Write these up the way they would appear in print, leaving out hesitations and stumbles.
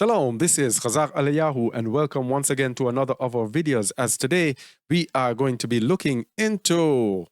Shalom, this is Khazar Aliyahu and welcome once again to another of our videos, as today we are going to be looking into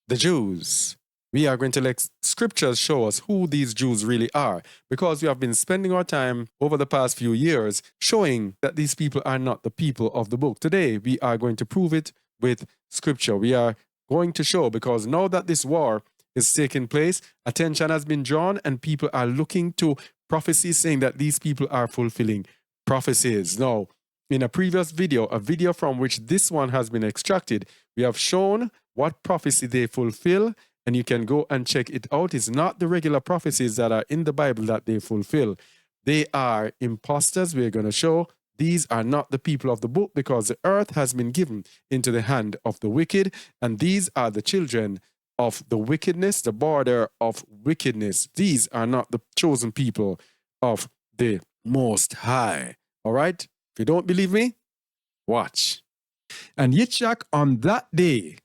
the Jews. We are going to let scriptures show us who these Jews really are, because we have been spending our time over the past few years showing that these people are not the people of the book. Today we are going to prove it with scripture. We are going to show, because now that this war is taking place, attention has been drawn and people are looking to prophecies saying that these people are fulfilling prophecies. Now, in a previous video, a video from which this one has been extracted, we have shown what prophecy they fulfill, and you can go and check it out. It's not the regular prophecies that are in the Bible that they fulfill. They are impostors. We're going to show these are not the people of the book, because the earth has been given into the hand of the wicked, and these are the children of the wickedness, the border of wickedness. These are not the chosen people of the Most High. All right? If you don't believe me, watch. And Yitzchak on that day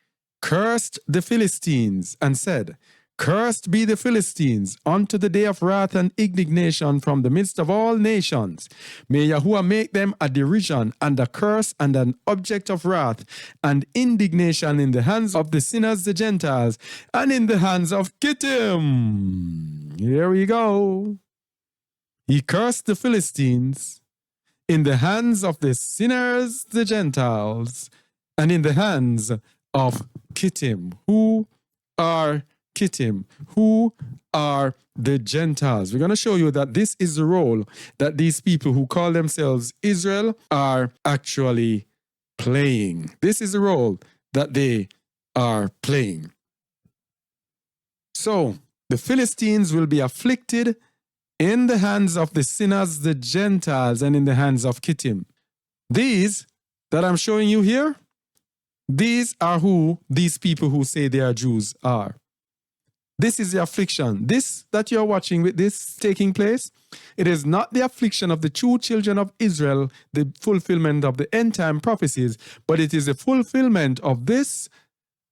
cursed the Philistines and said, "Cursed be the Philistines unto the day of wrath and indignation from the midst of all nations. May Yahuwah make them a derision and a curse and an object of wrath and indignation in the hands of the sinners, the Gentiles, and in the hands of Kittim." Here we go. He cursed the Philistines in the hands of the sinners, the Gentiles, and in the hands of Kittim. Who are Kittim? Who are the Gentiles? We're going to show you that this is the role that these people who call themselves Israel are actually playing. This is the role that they are playing. So, the Philistines will be afflicted in the hands of the sinners, the Gentiles, and in the hands of Kittim. These that I'm showing you here, these are who these people who say they are Jews are. This is the affliction. This that you're watching with this taking place, it is not the affliction of the true children of Israel, the fulfillment of the end time prophecies, but it is the fulfillment of this,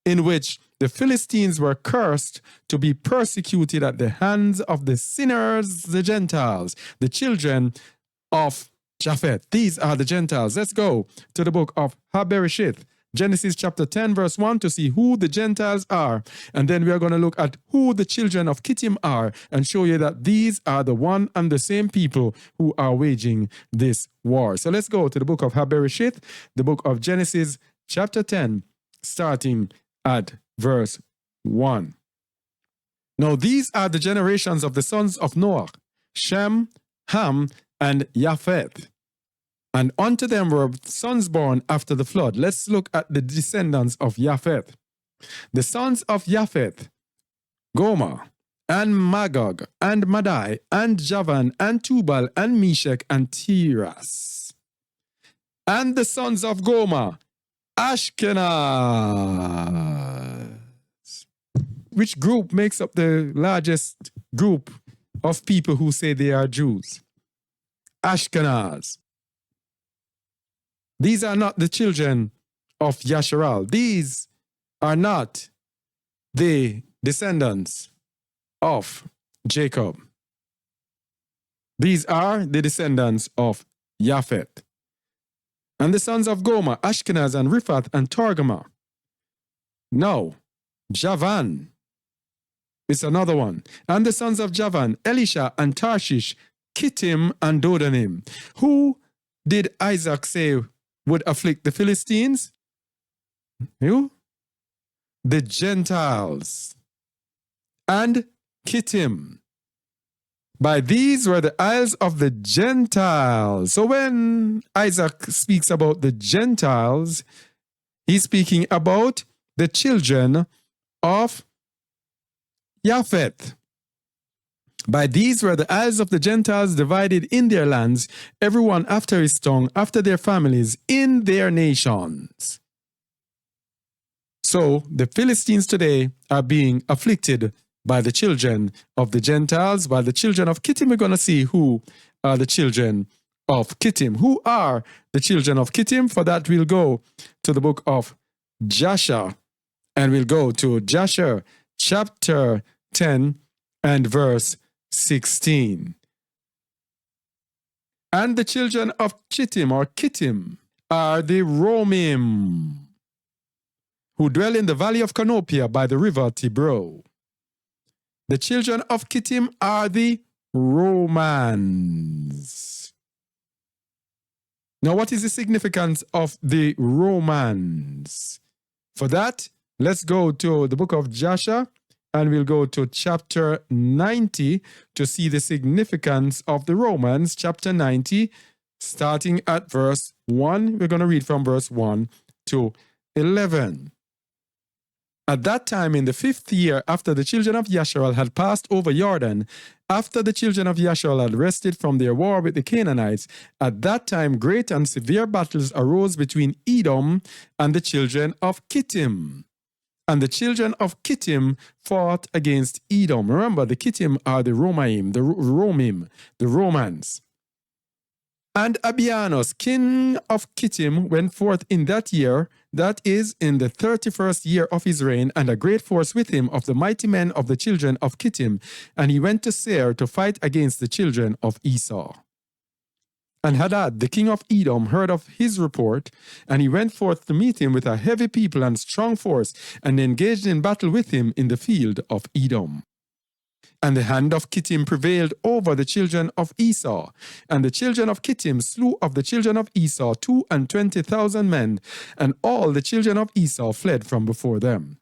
in which the Philistines were cursed to be persecuted at the hands of the sinners, the Gentiles, the children of Japheth. These are the Gentiles. Let's go to the book of Bereshith, Genesis chapter 10, verse 1, to see who the Gentiles are. And then we are going to look at who the children of Kittim are and show you that these are the one and the same people who are waging this war. So let's go to the book of Bereshith, the book of Genesis chapter 10, starting at verse 1. Now these are the generations of the sons of Noah, Shem, Ham, and Japheth. And unto them were sons born after the flood. Let's look at the descendants of Japheth. The sons of Japheth, Gomer, and Magog, and Madai, and Javan, and Tubal, and Meshach, and Tiras. And the sons of Gomer, Ashkenaz. Which group makes up the largest group of people who say they are Jews? Ashkenaz. These are not the children of Yasharal. These are not the descendants of Jacob. These are the descendants of Japheth. And the sons of Gomer, Ashkenaz, and Riphath, and Togarmah. No, Javan is another one. And the sons of Javan, Elisha, and Tarshish, Kittim, and Dodanim. Who did Isaac say would afflict the Philistines? Who? The Gentiles. And Kittim. By these were the isles of the Gentiles. So when Isaac speaks about the Gentiles, he's speaking about the children of Japheth. By these were the isles of the Gentiles divided in their lands, everyone after his tongue, after their families, in their nations. So the Philistines today are being afflicted by the children of the Gentiles. By the children of Kittim, we're going to see who are the children of Kittim. Who are the children of Kittim? For that, we'll go to the book of Jasher, and we'll go to Jasher chapter 10 and verse 16. And the children of Chittim or Kittim are the Romim, who dwell in the valley of Canopia by the river Tibro. The children of Kittim are the Romans. Now, what is the significance of the Romans? For that, let's go to the book of Joshua, and we'll go to chapter 90 to see the significance of the Romans, chapter 90, starting at verse 1. We're going to read from verse 1 to 11. At that time, in the 5th year after the children of Yasharal had passed over Jordan, after the children of Yasharal had rested from their war with the Canaanites, at that time great and severe battles arose between Edom and the children of Kittim. And the children of Kittim fought against Edom. Remember, the Kittim are the Romim, the Romans. And Abianos, king of Kittim, went forth in that year, that is, in the 31st year of his reign, and a great force with him of the mighty men of the children of Kittim. And he went to Seir to fight against the children of Esau. And Hadad, the king of Edom, heard of his report, and he went forth to meet him with a heavy people and strong force, and engaged in battle with him in the field of Edom. And the hand of Kittim prevailed over the children of Esau. And the children of Kittim slew of the children of Esau 22,000 men, and all the children of Esau fled from before them.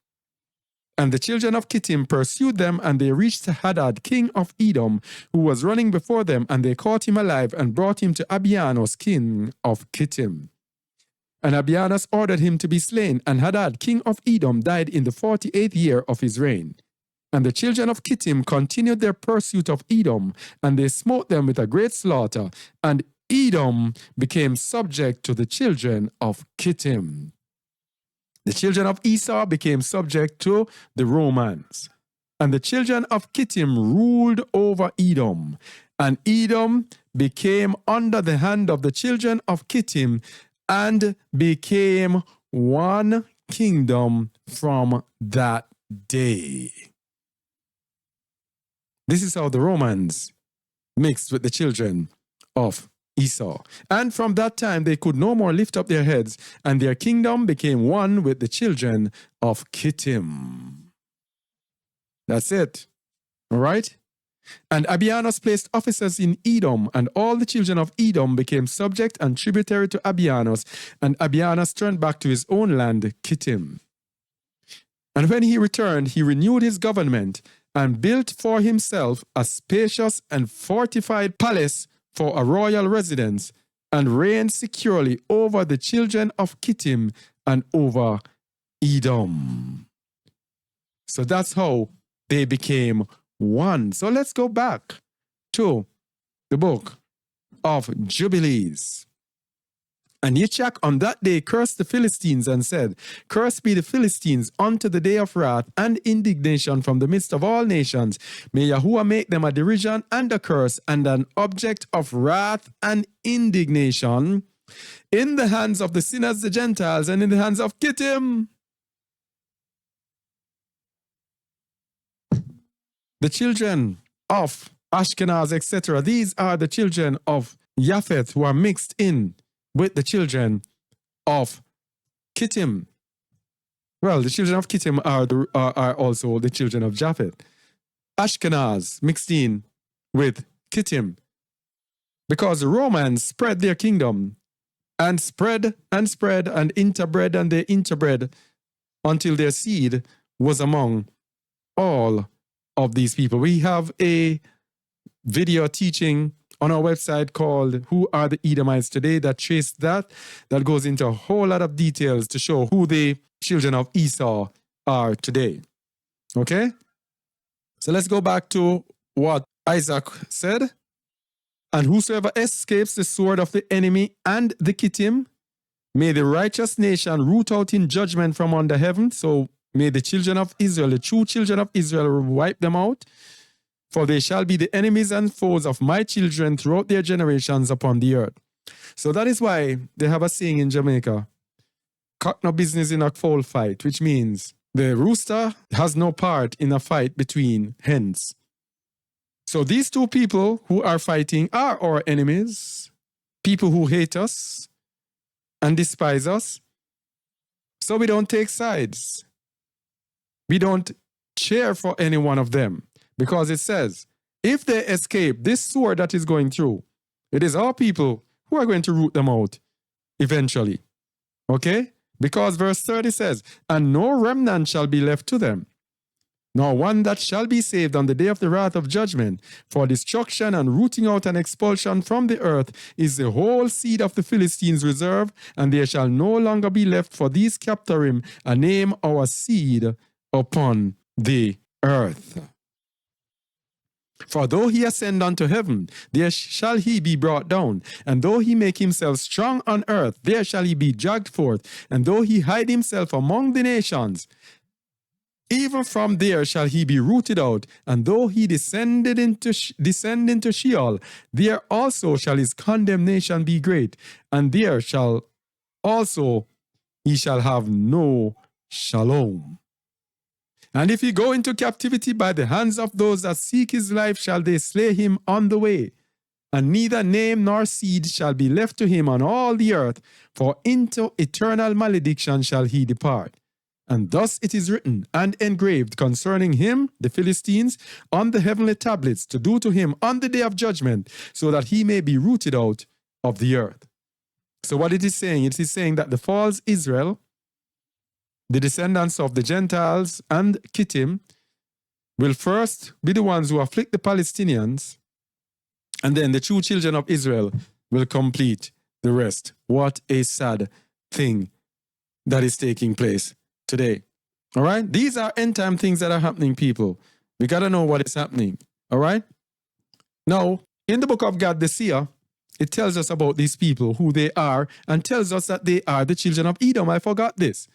And the children of Kittim pursued them, and they reached Hadad, king of Edom, who was running before them, and they caught him alive and brought him to Abianos, king of Kittim. And Abianos ordered him to be slain, and Hadad, king of Edom, died in the 48th year of his reign. And the children of Kittim continued their pursuit of Edom, and they smote them with a great slaughter, and Edom became subject to the children of Kittim. The children of Esau became subject to the Romans. And the children of Kittim ruled over Edom, and Edom became under the hand of the children of Kittim, and became one kingdom from that day. This is how the Romans mixed with the children of Esau. And from that time they could no more lift up their heads, and their kingdom became one with the children of Kittim. That's it. All right? And Abianos placed officers in Edom, and all the children of Edom became subject and tributary to Abianos, and Abianos turned back to his own land, Kittim. And when he returned, he renewed his government, and built for himself a spacious and fortified palace for a royal residence, and reigned securely over the children of Kittim and over Edom. So that's how they became one. So let's go back to the book of Jubilees. And Yitzchak on that day cursed the Philistines and said, Cursed be the Philistines unto the day of wrath and indignation from the midst of all nations. May Yahuwah make them a derision and a curse and an object of wrath and indignation in the hands of the sinners, the Gentiles, and in the hands of Kittim. The children of Ashkenaz, etc. These are the children of Japheth who are mixed in with the children of Kittim. Well, the children of Kittim are also the children of Japheth. Ashkenaz mixed in with Kittim, because the Romans spread their kingdom and spread and spread and interbred, and they interbred until their seed was among all of these people. We have a video teaching on our website called Who Are the Edomites Today that traces that goes into a whole lot of details to show who the children of Esau are today. Okay? So let's go back to what Isaac said. And whosoever escapes the sword of the enemy and the Kittim, may the righteous nation root out in judgment from under heaven. So may the children of Israel, the true children of Israel, wipe them out. For they shall be the enemies and foes of my children throughout their generations upon the earth. So that is why they have a saying in Jamaica, cock no business in a fowl fight, which means the rooster has no part in a fight between hens. So these two people who are fighting are our enemies, people who hate us and despise us. So we don't take sides. We don't cheer for any one of them, because it says, if they escape this sword that is going through, it is our people who are going to root them out eventually. Okay? Because verse 30 says, and no remnant shall be left to them, nor one that shall be saved on the day of the wrath of judgment. For destruction and rooting out and expulsion from the earth is the whole seed of the Philistines reserved, and there shall no longer be left for these captorim a name or a seed upon the earth. For though he ascend unto heaven, there shall he be brought down. And though he make himself strong on earth, there shall he be dragged forth. And though he hide himself among the nations, even from there shall he be rooted out. And though he descend into Sheol, there also shall his condemnation be great. And there shall also he shall have no shalom. And if he go into captivity by the hands of those that seek his life, shall they slay him on the way. And neither name nor seed shall be left to him on all the earth, for into eternal malediction shall he depart. And thus it is written and engraved concerning him, the Philistines, on the heavenly tablets, to do to him on the day of judgment, so that he may be rooted out of the earth. So what it is saying? It is saying that the false Israel, the descendants of the Gentiles and Kittim, will first be the ones who afflict the Palestinians, and then the true children of Israel will complete the rest. What a sad thing that is taking place today. All right? These are end-time things that are happening, people. We got to know what is happening. All right? Now, in the book of God, the seer, it tells us about these people, who they are, and tells us that they are the children of Edom. I forgot this.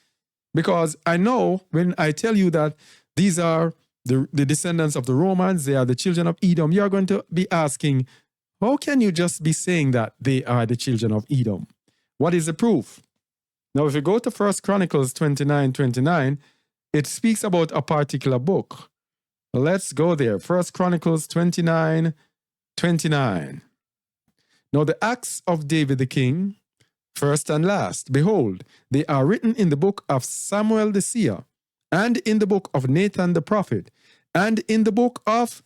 Because I know when I tell you that these are the descendants of the Romans, they are the children of Edom, you're going to be asking, how can you just be saying that they are the children of Edom? What is the proof? Now, if you go to 1 Chronicles 29:29, it speaks about a particular book. Let's go there. 1 Chronicles 29:29. Now, the acts of David the king, first and last, behold, they are written in the book of Samuel the seer, and in the book of Nathan the prophet, and in the book of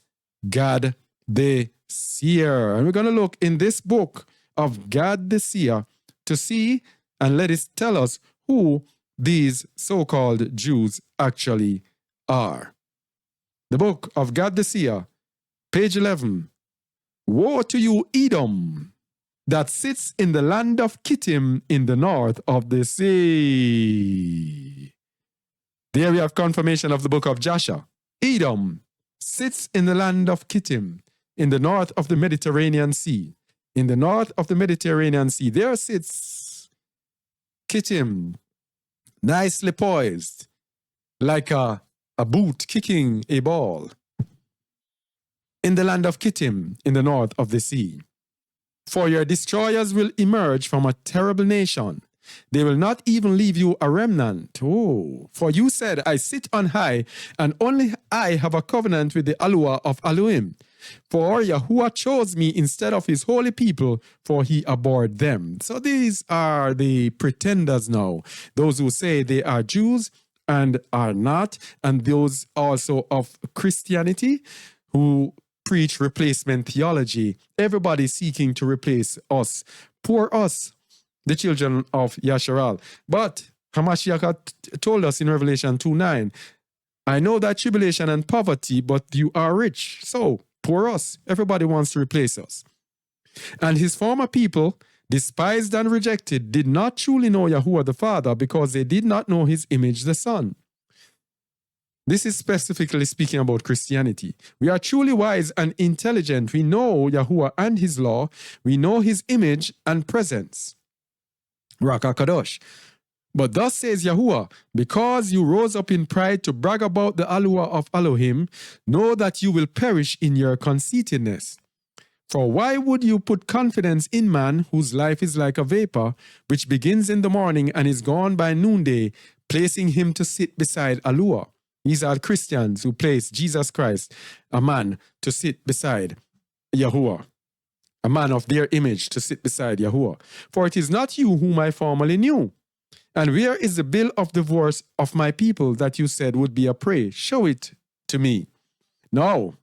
Gad the seer. And we're going to look in this book of Gad the seer to see and let it tell us who these so-called Jews actually are. The book of Gad the seer, page 11. Woe to you, Edom, that sits in the land of Kittim in the north of the sea. There we have confirmation of the book of Joshua. Edom sits in the land of Kittim in the north of the Mediterranean Sea. In the north of the Mediterranean Sea, there sits Kittim, nicely poised, like a boot kicking a ball. In the land of Kittim, in the north of the sea. For your destroyers will emerge from a terrible nation. They will not even leave you a remnant. Oh, for you said, I sit on high, and only I have a covenant with the Alua of Elohim. For Yahuwah chose me instead of his holy people, for he abhorred them. So these are the pretenders now. Those who say they are Jews and are not, and those also of Christianity who preach replacement theology. Everybody seeking to replace us. Poor us, the children of Yasharal. But Hamashiach told us in Revelation 2:9, I know that tribulation and poverty, but you are rich. So, poor us. Everybody wants to replace us. And his former people, despised and rejected, did not truly know Yahuwah the Father, because they did not know his image, the Son. This is specifically speaking about Christianity. We are truly wise and intelligent. We know Yahuwah and his law. We know his image and presence. Raka Kadosh. But thus says Yahuwah, because you rose up in pride to brag about the Alua of Elohim, know that you will perish in your conceitedness. For why would you put confidence in man whose life is like a vapor, which begins in the morning and is gone by noonday, placing him to sit beside Alua? These are Christians who place Jesus Christ, a man, to sit beside Yahuwah. a man of their image, to sit beside Yahuwah. For it is not you whom I formerly knew. And where is the bill of divorce of my people that you said would be a prey? Show it to me. Now,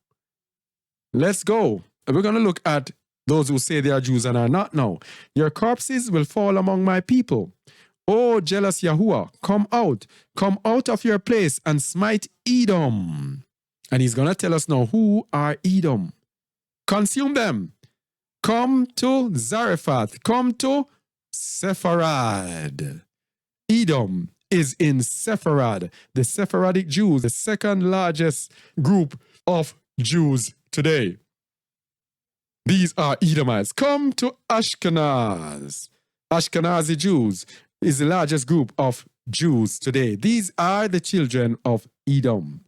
let's go. We're going to look at those who say they are Jews and are not now. Your corpses will fall among my people. O jealous Yahuwah, come out of your place and smite Edom. And he's going to tell us now who are Edom. Consume them. Come to Zarephath. Come to Sepharad. Edom is in Sepharad. The Sephardic Jews, the second largest group of Jews today. These are Edomites. Come to Ashkenaz. Ashkenazi Jews is the largest group of Jews today. These are the children of Edom.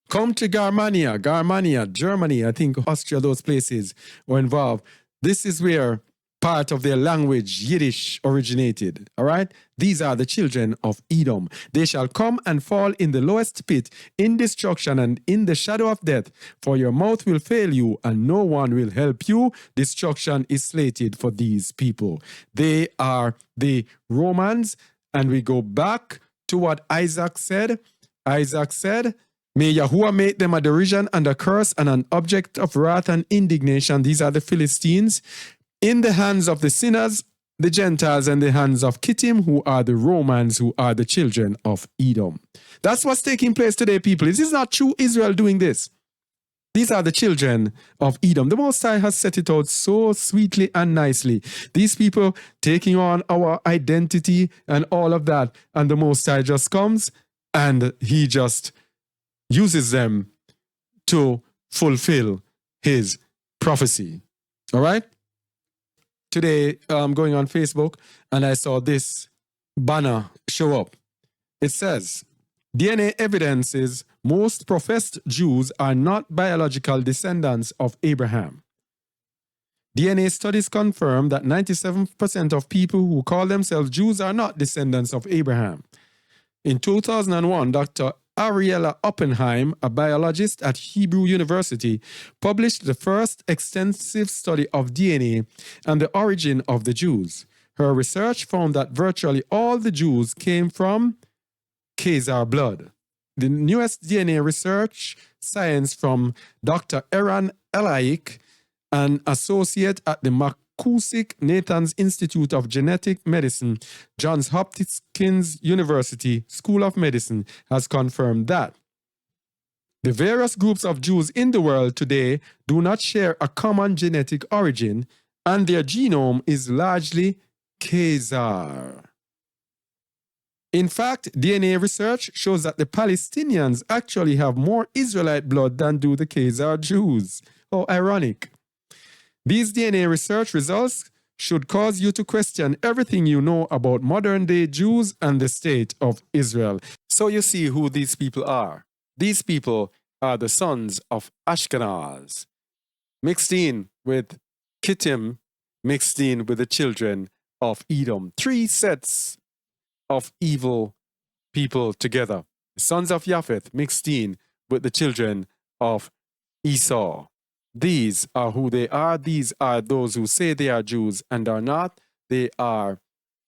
Come to Germania, Germany, I think Austria, those places were involved. This is where part of their language, Yiddish, originated. All right? These are the children of Edom. They shall come and fall in the lowest pit, in destruction and in the shadow of death, for your mouth will fail you and no one will help you. Destruction is slated for these people. They are the Romans, and we go back to what Isaac said. Isaac said, may Yahuwah make them a derision and a curse and an object of wrath and indignation. These are the Philistines. In the hands of the sinners, the Gentiles, and the hands of Kittim, who are the Romans, who are the children of Edom. That's what's taking place today, people. This is not true Israel doing this. These are the children of Edom. The Most High has set it out so sweetly and nicely. These people taking on our identity and all of that. And the Most High just comes and he just uses them to fulfill his prophecy. All right? Today, I'm going on Facebook and I saw this banner show up. It says, DNA evidences most professed Jews are not biological descendants of Abraham. DNA studies confirm that 97% of people who call themselves Jews are not descendants of Abraham. In 2001, Dr. Ariella Oppenheim, a biologist at Hebrew University, published the first extensive study of DNA and the origin of the Jews. Her research found that virtually all the Jews came from Khazar blood. The newest DNA research science from Dr. Eran Elaik, an associate at the Makusik Nathan's Institute of Genetic Medicine, Johns Hopkins University School of Medicine, has confirmed that the various groups of Jews in the world today do not share a common genetic origin, and their genome is largely Khazar. In fact, DNA research shows that the Palestinians actually have more Israelite blood than do the Khazar Jews. How ironic. These DNA research results should cause you to question everything you know about modern-day Jews and the state of Israel. So you see who these people are. These people are the sons of Ashkenaz, mixed in with Kittim, mixed in with the children of Edom. Three sets of evil people together. The sons of Japheth mixed in with the children of Esau. These are who they are. These are those who say they are Jews and are not. They are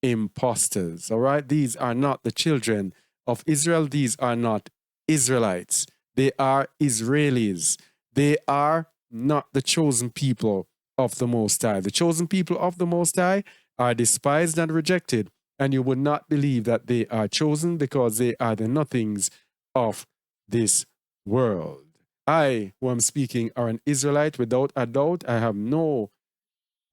impostors, all right? These are not the children of Israel. These are not Israelites. They are Israelis. They are not the chosen people of the Most High. The chosen people of the Most High are despised and rejected, and you would not believe that they are chosen because they are the nothings of this world. I, who am speaking, are an Israelite without a doubt. I have no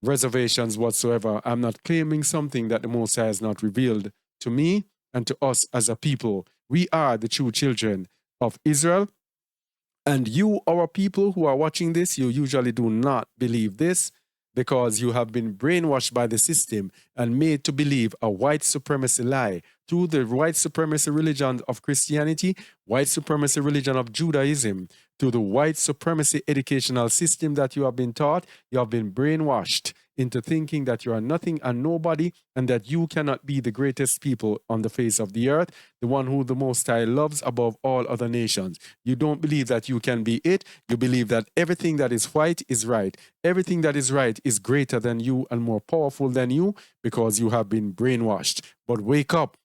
reservations whatsoever. I'm not claiming something that the Most High has not revealed to me and to us as a people. We are the true children of Israel. And you, our people who are watching this, you usually do not believe this because you have been brainwashed by the system and made to believe a white supremacy lie through the white supremacy religion of Christianity, white supremacy religion of Judaism, through the white supremacy educational system that you have been taught. You have been brainwashed into thinking that you are nothing and nobody, and that you cannot be the greatest people on the face of the earth, the one who the Most High loves above all other nations. You don't believe that you can be it. You believe that everything that is white is right. Everything that is right is greater than you and more powerful than you because you have been brainwashed. But wake up,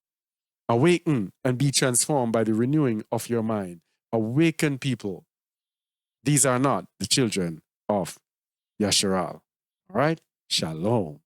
awaken, and be transformed by the renewing of your mind. Awaken, people. These are not the children of Yasharal. All right? Shalom.